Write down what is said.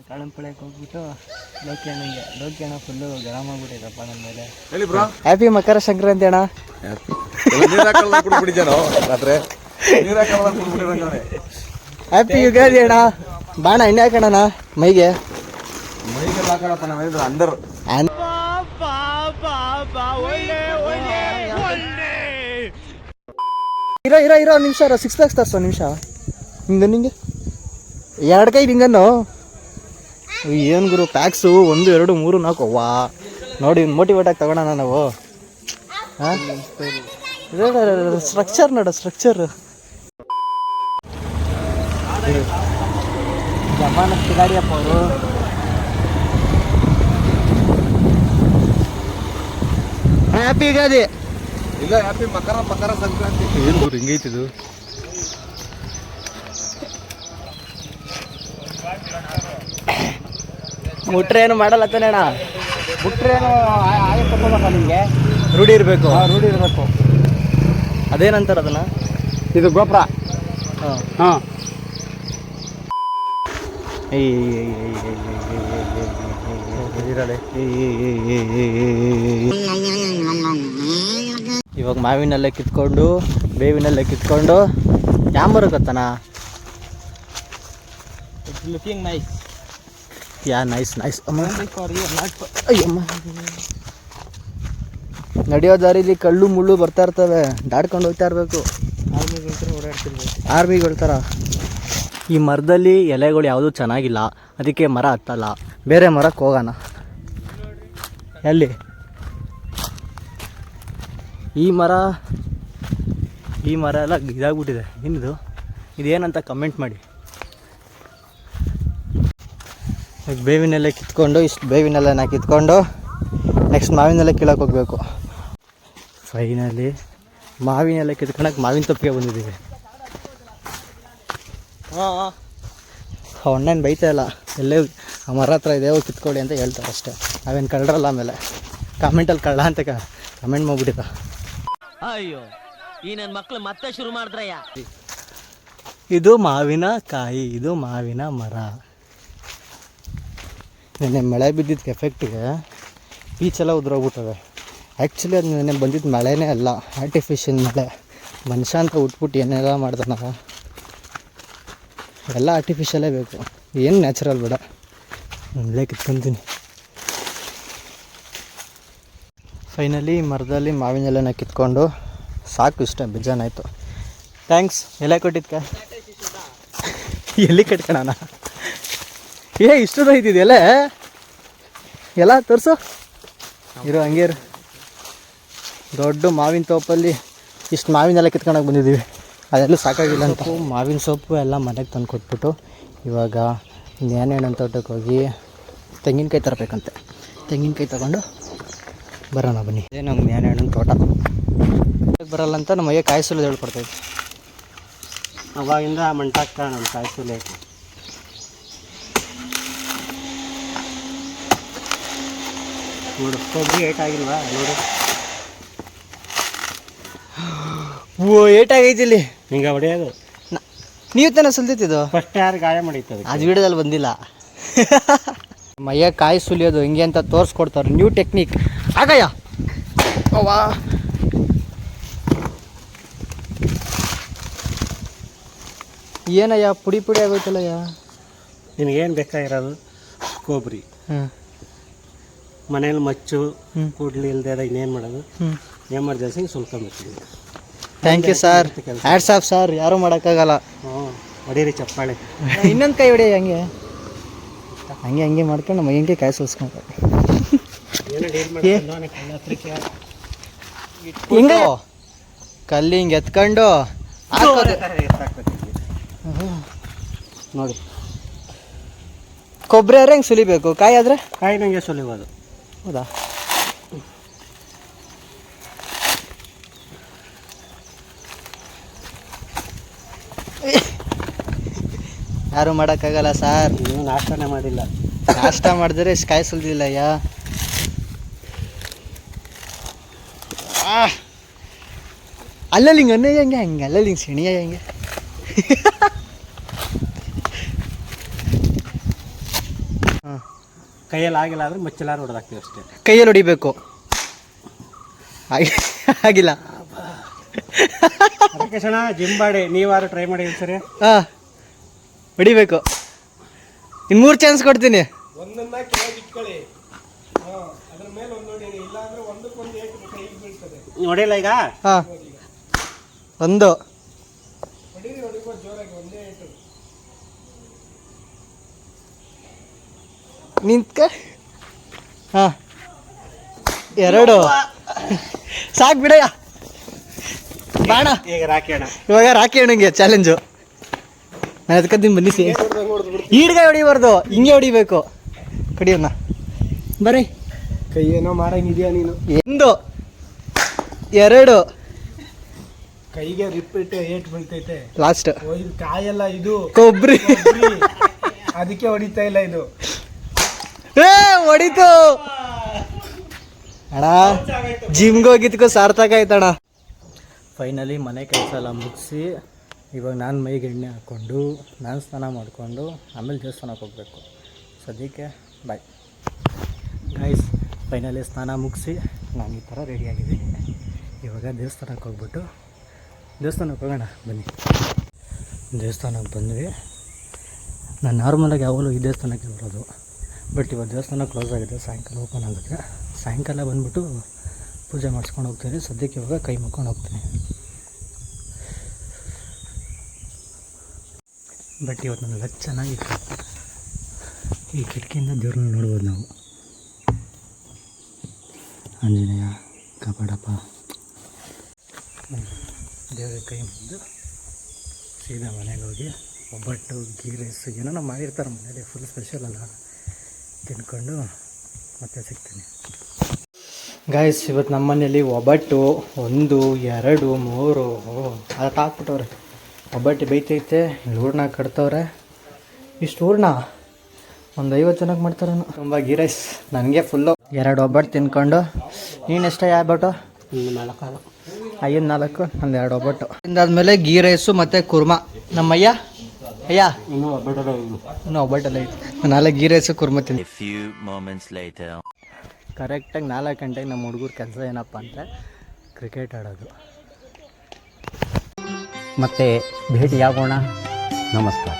ಕಾಳಂಪಳ್ಯಕ್ಕೆ ಹೋಗ್ಬಿಟ್ಟು ಲೋಕಿ ಅಣ್ಣ ಫುಲ್ಲು ಗರಂ ಆಗ್ಬಿಟ್ಟಿದಪ್ಪ ನನ್ನ ಮೇಲೆ. ಹೇಳಿ ಬ್ರೋ. ಹ್ಯಾಪಿ ಮಕರ ಸಂಕ್ರಾಂತಿ ಅಣ್ಣ. ಹ್ಯಾಪಿ ಯುಗಾದಿ ಅಣ್ಣ. ಬಾಣ ಎಣ್ಣೆ ಹಾಕೋಣ ಮೈಗೆ. ಹಾಕೋಣಪ್ಪ ನಾವೇನಿದ್ರು ಅಂದರು. ಇರೋ ನಿಮಿಷ 6 lakhs ತರ್ಸೋ ನಿಮಿಷ. ನಿಂಗೆ 2 ಕೈ ಹಿಂಗನ್ನು ಏನು ಗುರು ಪ್ಯಾಕ್ಸು 1 2 3 4 ವಾ ನೋಡಿ ಮೋಟಿವೇಟ್ ಆಗಿ ತಗೋಣ ನಾವು. ಹಾಂ ಸ್ಟ್ರಕ್ಚರ್ ನೋಡು ಸ್ಟ್ರಕ್ಚರ್. ಜಮಾನಕ್ಕೆ ಗಾಡಿಯಪ್ಪ ಅವರು. ಹ್ಯಾಪಿ ಯುಗಾದಿ. ಇಲ್ಲ ಹ್ಯಾಪಿ ಮಕರ ಸಂಕ್ರಾಂತಿ. ಏನು ಗುರು ಹಿಂಗೈತಿದು. ಮುಟ್ರೆ ಏನು ಮಾಡಲ್ಲ ತಾನೆ ಅಣ್ಣ. ಮುಟ್ರೆ ಏನು ಆಯ್ತು ನಿಮಗೆ ರೂಢಿ ಇರಬೇಕು. ರೂಢಿ ಇರಬೇಕು. ಅದೇನಂತಾರೆ ಅದನ್ನ? ಇದು ಗೋಪುರ. ಹಾಂ ಹಾಂ. ಇವಾಗ ಮಾವಿನಲ್ಲೇ ಕಿತ್ಕೊಂಡು ಬೇವಿನಲ್ಲೇ ಕಿತ್ಕೊಂಡು ಕ್ಯಾಮರಕ್ಕತ್ತನ. Looking nice. ಯಾ ನೈಸ್ ಅಮ್ಮ. ಅಯ್ಯಮ್ಮ ನಡೆಯೋ ದಾರಿಲಿ ಕಳ್ಳು ಮುಳ್ಳು ಬರ್ತಾ ಇರ್ತವೆ, ದಾಡ್ಕೊಂಡು ಹೋಗ್ತಾ ಇರಬೇಕು. ಆರ್ಮಿಗಳ ಥರ. ಈ ಮರದಲ್ಲಿ ಎಲೆಗಳು ಯಾವುದೂ ಚೆನ್ನಾಗಿಲ್ಲ, ಅದಕ್ಕೆ ಮರ ಹತ್ತಲ್ಲ. ಬೇರೆ ಮರಕ್ಕೆ ಹೋಗೋಣ. ಎಲ್ಲಿ ಈ ಮರ ಎಲ್ಲ ಇದಾಗ್ಬಿಟ್ಟಿದೆ. ಏನಿದು ಇದೇನಂತ ಕಮೆಂಟ್ ಮಾಡಿ. ಬೇವಿನೆಲ್ಲ ಕಿತ್ಕೊಂಡು ಇಷ್ಟು ಬೇವಿನೆಲ್ಲ ಕಿತ್ಕೊಂಡು ನೆಕ್ಸ್ಟ್ ಮಾವಿನೆಲ್ಲ ಕೀಳಕ್ಕೆ ಹೋಗಬೇಕು. ಫೈನಲಿ ಮಾವಿನೆಲ್ಲ ಕಿತ್ಕೊಳಕ್ಕೆ ಮಾವಿನ ತೊಪ್ಪಿಗೆ ಬಂದಿದ್ದೀವಿ. ಅಣ್ಣೇನು ಬೈತಾ ಇಲ್ಲ, ಎಲ್ಲೇ ಆ ಮರ ಹತ್ರ ಇದೆ ಹೋಗಿ ಕಿತ್ಕೊಳ್ಳಿ ಅಂತ ಹೇಳ್ತಾರೆ ಅಷ್ಟೇ. ನಾವೇನು ಕಳ್ರಲ್ಲ. ಆಮೇಲೆ ಕಾಮೆಂಟಲ್ಲಿ ಕಳ್ಳ ಅಂತ ಕಮೆಂಟ್ ಮಾಡ್ಬಿಟ್ಟಿದ್ದ. ಅಯ್ಯೋ ಈ ನನ್ನ ಮಕ್ಳು ಮತ್ತೆ ಶುರು ಮಾಡಿದ್ರಯ್ಯ. ಇದು ಮಾವಿನ ಕಾಯಿ, ಇದು ಮಾವಿನ ಮರ. ನೆನ್ನೆ ಮಳೆ ಬಿದ್ದಿದ್ದಕ್ಕೆ ಎಫೆಕ್ಟಿಗೆ ಪೀಚೆಲ್ಲ ಉದುರೋಗ್ಬಿಟ್ಟವೆ. ಆ್ಯಕ್ಚುಲಿ ಅದು ನೆನ್ನೆ ಬಂದಿದ್ದು ಮಳೆನೇ ಅಲ್ಲ, ಆರ್ಟಿಫಿಷಿಯಲ್ ಮಳೆ. ಮನುಷ್ಯ ಅಂತ ಉಟ್ಬಿಟ್ಟು ಏನೆಲ್ಲ ಮಾಡ್ತಾನ. ಎಲ್ಲ ಆರ್ಟಿಫಿಷಿಯಲೇ ಬೇಕು, ಏನು ನ್ಯಾಚುರಲ್ ಬೇಡ. ಇಲ್ಲೇ ಕಿತ್ಕೊತೀನಿ. ಫೈನಲಿ ಮರದಲ್ಲಿ ಮಾವಿನೆಲೆನ ಕಿತ್ಕೊಂಡು ಸಾಕು, ಇಷ್ಟ ಬೇಜಾನಾಯಿತು. ಥ್ಯಾಂಕ್ಸ್. ಎಲೆ ಕೊಟ್ಟಿದ್ಕ ಎಲ್ಲಿ ಕಟ್ಕೊಳಣ? ಇಷ್ಟು ರೈತಿದೆಯಲ್ಲ ಎಲ್ಲ ತೋರಿಸು. ಇರೋ ಹಂಗೆ ಇರು. ದೊಡ್ಡ ಮಾವಿನ ತೋಪಲ್ಲಿ ಇಷ್ಟು ಮಾವಿನೆಲ್ಲ ಕಿತ್ಕೊಳಕ್ಕೆ ಬಂದಿದ್ದೀವಿ. ಅದೆಲ್ಲ ಸಾಕಾಗಿಲ್ಲ ಅಂತ ಮಾವಿನ ಸೊಪ್ಪು ಎಲ್ಲ ಮನೆಗೆ ತಂದು ಕೊಟ್ಬಿಟ್ಟು ಇವಾಗ ಜ್ಞಾನೇಣ್ಣನ ತೋಟಕ್ಕೆ ಹೋಗಿ ತೆಂಗಿನಕಾಯಿ ತರಬೇಕಂತೆ. ತೆಂಗಿನಕಾಯಿ ತಗೊಂಡು ಬರೋಣ ಬನ್ನಿ. ಇದೇ ನಮ್ಮ ಜ್ಞಾನೇಣ್ಣನ ತೋಟ. ಬರಲ್ಲ ಅಂತ ನಮ್ಮ ಅಯ್ಯ ಕಾಯಿ ಸುಲಿದು ಹೇಳ್ಕೊಡ್ತಾಯಿದ್ದೆ. ಅವಾಗಿಂದ ಮಂಟಾಗ್ತಾ ನಮ್ಮ ಕಾಯಿ ಸುಲಿ. ನೋಡು ಕೊಬ್ಬರಿ ಏಟಾಗಿಲ್ವಾ ನೋಡು. ಏಟಾಗೈತಿ ಇಲ್ಲಿ. ಹಿಂಗೆ ಹೊಡೆಯೋದು ನೀವು ತಾನೇ ಸುಲ್ತಿದ್ದು. ಫಸ್ಟ್ ಯಾರು ಗಾಯ ಮಾಡೈತದೆ ಅದು ವಿಡಿಯೋದಲ್ಲಿ ಬಂದಿಲ್ಲ. ಮಯ್ಯ ಕಾಯಿ ಸುಲಿಯೋದು ಹಿಂಗೆ ಅಂತ ತೋರಿಸ್ಕೊಡ್ತಾರೆ, ನ್ಯೂ ಟೆಕ್ನಿಕ್. ಆಗಯ್ಯ ಅವ್ವಾ ಏನಯ್ಯ ಪುಡಿ ಪುಡಿ ಆಗೋಯ್ತಲ್ಲಯ್ಯ. ನಿನಗೇನು ಬೇಕಾಗಿರೋದು? ಕೊಬ್ಬರಿ. ಮನೇಲಿ ಮಚ್ಚು ಕೂಡ್ಲಿ ಇಲ್ಲದೆ ಇನ್ನೇನು ಮಾಡೋದು? ಎಮರ್ಜೆನ್ಸಿಗೆ ಸುಲ್ಕೊಂಬರ್ತೀವಿ. Thank you sir. Hats off sir. ಯಾರೂ ಮಾಡೋಕ್ಕಾಗಲ್ಲ. ಹೊಡೀರಿ ಚಪ್ಪಾಳೆ. ಇನ್ನೊಂದು ಕೈ ಹೊಡಿ. ಹಂಗೆ ಮಾಡ್ಕೊಂಡು ಮೈಗೆ ಕಾಯಿ ಸುಲ್ಸ್ಕೊಂಡು ಹಿಂಗೆ ಕಲ್ಲಿ ಹಿಂಗೆ ಎತ್ಕೊಂಡು ನೋಡಿ. ಕೊಬ್ಬರಿ ಆದ್ರೆ ಹಿಂಗೆ ಸುಲಿಬೇಕು, ಕಾಯಿ ಆದರೆ ಕಾಯಿ ನಂಗೆ ಸುಲಿಬೋದು. ಹೌದಾ? ಯಾರು ಮಾಡೋಕ್ಕಾಗಲ್ಲ ಸರ್. ನೀವು ನಾಷ್ಟನೇ ಮಾಡಿಲ್ಲ. ನಾಷ್ಟ ಮಾಡಿದ್ರೆ ಇಷ್ಟು ಕಾಯಿ ಸುಲಿದಿಲ್ಲ. ಅಲ್ಲಲ್ಲಿ ಹಿಂಗೆ ಅನ್ನಯ್ಯ ಹಂಗೆ ಅಲ್ಲಲ್ಲಿ ಹಿಂಗೆ ಸಿಣಿಯ ಹೆಂಗೆ. ಹಾಂ, ಕೈಯಲ್ಲಿ ಆಗಿಲ್ಲ ಅಂದರೆ ಮಚ್ಚಲಾರ ಹೊಡೆದಾಕ್ತೀವಿ ಅಷ್ಟೇ. ಕೈಯಲ್ಲಿ ಹೊಡಿಬೇಕು. ಆಗಿಲ್ಲ. ರಾಕೇಶಣ್ಣ ಜಿಮ್ ಮಾಡಿ ನೀವಾರು ಟ್ರೈ ಮಾಡಿ ಸರಿ. ಹಾಂ, ಹೊಡಿಬೇಕು. ಇನ್ನು 3 ಚಾನ್ಸ್ ಕೊಡ್ತೀನಿ. ಹೊಡಿಲ್ಲ ಈಗ. ಹಾಂ, 1 ನಿಂತ್ಕ. ಹಾಂ, 2 ಸಾಕು ಬಿಡಯ್ಯ. ಬಾಣ. ಈಗ ರಾಕಿ ಅಣ್ಣ. ಇವಾಗ ರಾಕಿ ಅಣ್ಣಂಗೆ ಚಾಲೆಂಜು. ನಾನು ಅದಕ್ಕಂತೀನಿ ಬನ್ನಿಸಿ. ಈಡ್ಗಾಯಿ ಹೊಡಿಬಾರ್ದು, ಹಿಂಗೆ ಹೊಡಿಬೇಕು. ಕಡಿಯೋಣ ಬರ್ರಿ. ಕೈ ಏನೋ ಮಾಡಂಗಿದ್ಯಾ ನೀನು. 1 2 ಕೈಗೆ ರಿಪೀಟ್ ಏಟ್ ಬೀಳ್ತೈತೆ. ಲಾಸ್ಟ್. ಇದು ಕಾಯಲ್ಲ, ಇದು ಕೊಬ್ಬರಿ. ಅದಕ್ಕೆ ಹೊಡಿತಾ ಇಲ್ಲ ಇದು. ಹೊಡಿತು ಅಣ್ಣ. ಜಿಮ್ಗೆ ಹೋಗಿದ್ಕೋ ಸಾರ್ಥಕ ಆಯ್ತಣ್ಣ. ಫೈನಲಿ ಮನೆ ಕೆಲಸ ಎಲ್ಲ ಮುಗಿಸಿ ಇವಾಗ ನಾನು ಮೈಗೆ ಎಣ್ಣೆ ಹಾಕ್ಕೊಂಡು ನಾನು ಸ್ನಾನ ಮಾಡಿಕೊಂಡು ಆಮೇಲೆ ದೇವಸ್ಥಾನಕ್ಕೆ ಹೋಗಬೇಕು. ಸದ್ಯಕ್ಕೆ ಬಾಯ್ ಗೈಸ್. ಫೈನಲಿ ಸ್ನಾನ ಮುಗಿಸಿ ನಾನು ಈ ಥರ ರೆಡಿಯಾಗಿದ್ದೀನಿ. ಇವಾಗ ದೇವಸ್ಥಾನಕ್ಕೆ ಹೋಗ್ಬಿಟ್ಟು ದೇವಸ್ಥಾನಕ್ಕೆ ಹೋಗೋಣ ಬನ್ನಿ. ದೇವಸ್ಥಾನಕ್ಕೆ ಬಂದ್ವಿ. ನಾನು ನಾರ್ಮಲಾಗಿ ಯಾವಾಗಲೂ ಈ ದೇವಸ್ಥಾನಕ್ಕೆ ಬರೋದು, ಬಟ್ ಇವಾಗ ದೇವಸ್ಥಾನ ಕ್ಲೋಸ್ ಆಗಿದೆ. ಸಾಯಂಕಾಲ ಓಪನ್ ಆಗುತ್ತೆ. ಸಾಯಂಕಾಲ ಬಂದುಬಿಟ್ಟು ಪೂಜೆ ಮಾಡಿಸ್ಕೊಂಡು ಹೋಗ್ತೀನಿ. ಸದ್ಯಕ್ಕೆ ಇವಾಗ ಕೈ ಮುಕ್ಕೊಂಡು ಹೋಗ್ತೀನಿ. ಬಟ್ ಇವತ್ತು ನನಗೆ ಚೆನ್ನಾಗಿತ್ತು. ಈ ಕಿಟಕಿಯಿಂದ ದೇವ್ರನ್ನ ನೋಡ್ಬೋದು ನಾವು. ಆಂಜನೇಯ ಕಾಪಾಡಪ್ಪ. ದೇವ್ರ ಕೈ ಮುಗಿದು ಸೀದಾ ಮನೆಗೆ ಹೋಗಿ ಒಬ್ಬಟ್ಟು ಗೀ ರೈಸ್ ಏನೋ ಮಾಡಿರ್ತಾರೆ ಮನೇಲಿ, ಫುಲ್ ಸ್ಪೆಷಲ್ ಅಲ್ಲ, ತಿನ್ಕೊಂಡು ಮತ್ತೆ ಸಿಗ್ತೀನಿ. ಗಾಯ್ಸ್, ಇವತ್ತು ನಮ್ಮ ಮನೇಲಿ ಒಬ್ಬಟ್ಟು 1 2 3 ಅದು ಹಾಕ್ಬಿಟ್ಟವ್ರೆ. ಒಬ್ಬಟ್ಟು ಬೇಯ್ತೈತೆ, ಹೂರ್ಣ ಕಟ್ತವ್ರೆ. ಇಷ್ಟು ಹೂರ್ಣ ಒಂದು 50 ಜನಕ್ಕೆ ಮಾಡ್ತಾರೆ. ತುಂಬ ಗೀ ರೈಸ್ ನನಗೆ ಫುಲ್ಲು. 2 ಒಬ್ಬಟ್ಟು ತಿನ್ಕೊಂಡು. ನೀನೆಷ್ಟ ಒಬ್ಬಟ್ಟು? 4. 5 4 ಒಂದು 2 ಒಬ್ಬಟ್ಟು. ಇದಾದ್ಮೇಲೆ ಗೀ ರೈಸು ಮತ್ತು ಕುರ್ಮಾ. ನಮ್ಮಯ್ಯ ಅಯ್ಯ ಇನ್ನೂ ಒಬ್ಬಟ್ಟು ಇನ್ನೂ ಒಬ್ಬಟ್ಟಲ್ಲ ಐತೆ. ನಾಳೆ ಗೀ ರೈಸು ಕುರ್ಮಾ ತಿಂದು. ಕರೆಕ್ಟಾಗಿ 4 ಗಂಟೆಗೆ ನಮ್ಮ ಹುಡುಗರ ಕೆಲಸ ಏನಪ್ಪ ಅಂದರೆ ಕ್ರಿಕೆಟ್ ಆಡೋದು. ಮತ್ತೆ ಭೇಟಿಯಾಗೋಣ. ನಮಸ್ಕಾರ.